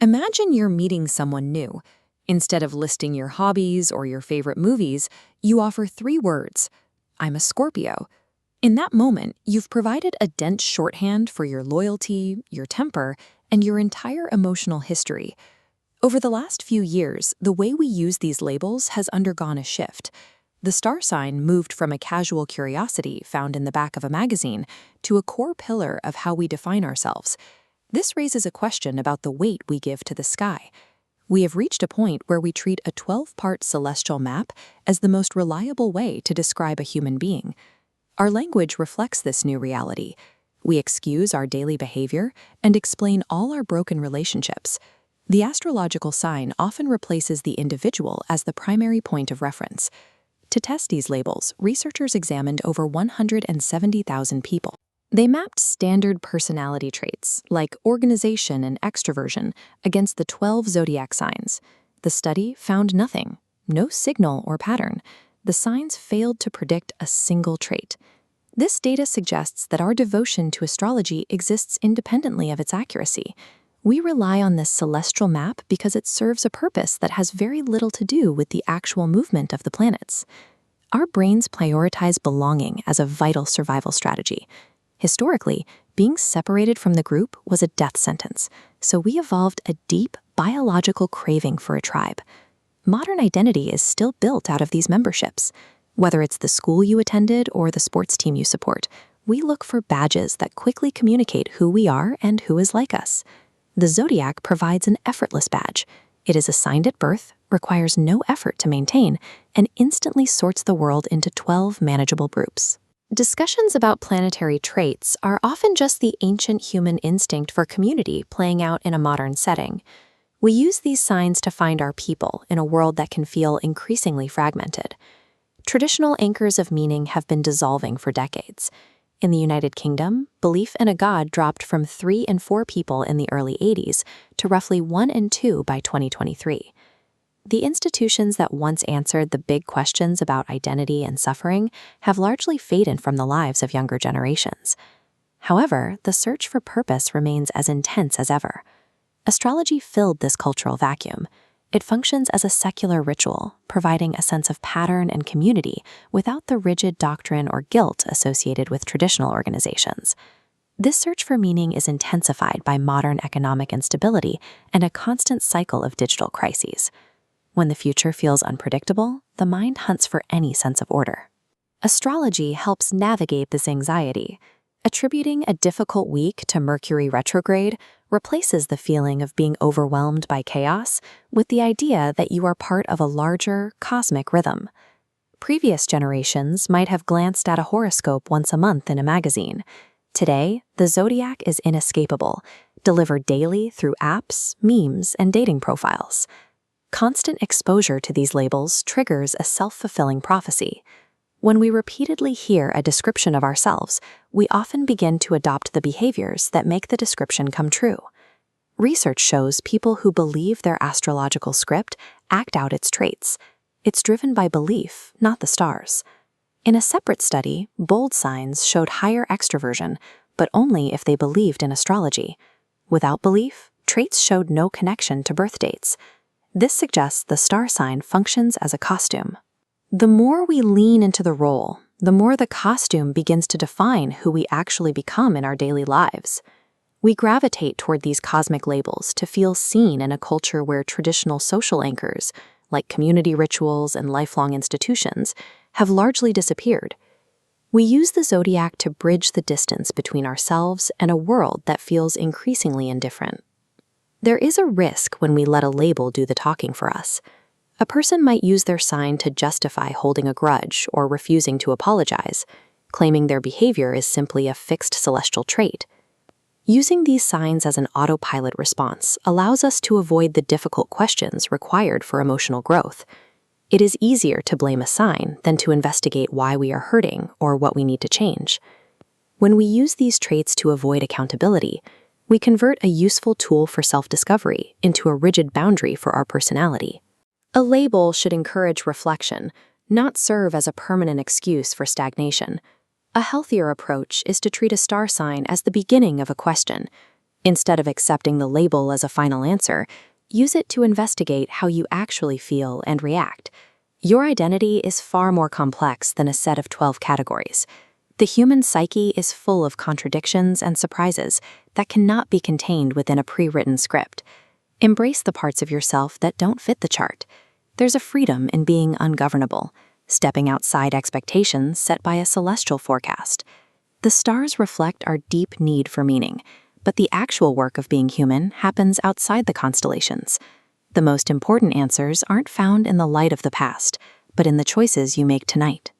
Imagine you're meeting someone new. Instead of listing your hobbies or your favorite movies, you offer 3 words. I'm a Scorpio. In that moment, you've provided a dense shorthand for your loyalty, your temper, and your entire emotional history. Over the last few years, the way we use these labels has undergone a shift. The star sign moved from a casual curiosity found in the back of a magazine to a core pillar of how we define ourselves. This raises a question about the weight we give to the sky. We have reached a point where we treat a 12-part celestial map as the most reliable way to describe a human being. Our language reflects this new reality. We excuse our daily behavior and explain all our broken relationships. The astrological sign often replaces the individual as the primary point of reference. To test these labels, researchers examined over 170,000 people. They mapped standard personality traits, like organization and extroversion, against the 12 zodiac signs. The study found nothing, no signal or pattern. The signs failed to predict a single trait. This data suggests that our devotion to astrology exists independently of its accuracy. We rely on this celestial map because it serves a purpose that has very little to do with the actual movement of the planets. Our brains prioritize belonging as a vital survival strategy. Historically, being separated from the group was a death sentence, so we evolved a deep biological craving for a tribe. Modern identity is still built out of these memberships. Whether it's the school you attended or the sports team you support, we look for badges that quickly communicate who we are and who is like us. The zodiac provides an effortless badge. It is assigned at birth, requires no effort to maintain, and instantly sorts the world into 12 manageable groups. Discussions about planetary traits are often just the ancient human instinct for community playing out in a modern setting. We use these signs to find our people in a world that can feel increasingly fragmented. Traditional anchors of meaning have been dissolving for decades. In the United Kingdom, belief in a god dropped from 3 in 4 people in the early 80s to roughly 1 in 2 by 2023. The institutions that once answered the big questions about identity and suffering have largely faded from the lives of younger generations. However, the search for purpose remains as intense as ever. Astrology filled this cultural vacuum. It functions as a secular ritual, providing a sense of pattern and community without the rigid doctrine or guilt associated with traditional organizations. This search for meaning is intensified by modern economic instability and a constant cycle of digital crises. When the future feels unpredictable, the mind hunts for any sense of order. Astrology helps navigate this anxiety. Attributing a difficult week to Mercury retrograde replaces the feeling of being overwhelmed by chaos with the idea that you are part of a larger, cosmic rhythm. Previous generations might have glanced at a horoscope once a month in a magazine. Today, the zodiac is inescapable, delivered daily through apps, memes, and dating profiles. Constant exposure to these labels triggers a self-fulfilling prophecy. When we repeatedly hear a description of ourselves, we often begin to adopt the behaviors that make the description come true. Research shows people who believe their astrological script act out its traits. It's driven by belief, not the stars. In a separate study, bold signs showed higher extroversion, but only if they believed in astrology. Without belief, traits showed no connection to birth dates. This suggests the star sign functions as a costume. The more we lean into the role, the more the costume begins to define who we actually become in our daily lives. We gravitate toward these cosmic labels to feel seen in a culture where traditional social anchors, like community rituals and lifelong institutions, have largely disappeared. We use the zodiac to bridge the distance between ourselves and a world that feels increasingly indifferent. There is a risk when we let a label do the talking for us. A person might use their sign to justify holding a grudge or refusing to apologize, claiming their behavior is simply a fixed celestial trait. Using these signs as an autopilot response allows us to avoid the difficult questions required for emotional growth. It is easier to blame a sign than to investigate why we are hurting or what we need to change. When we use these traits to avoid accountability, we convert a useful tool for self-discovery into a rigid boundary for our personality. A label should encourage reflection, not serve as a permanent excuse for stagnation. A healthier approach is to treat a star sign as the beginning of a question. Instead of accepting the label as a final answer, use it to investigate how you actually feel and react. Your identity is far more complex than a set of 12 categories. The human psyche is full of contradictions and surprises that cannot be contained within a pre-written script. Embrace the parts of yourself that don't fit the chart. There's a freedom in being ungovernable, stepping outside expectations set by a celestial forecast. The stars reflect our deep need for meaning, but the actual work of being human happens outside the constellations. The most important answers aren't found in the light of the past, but in the choices you make tonight.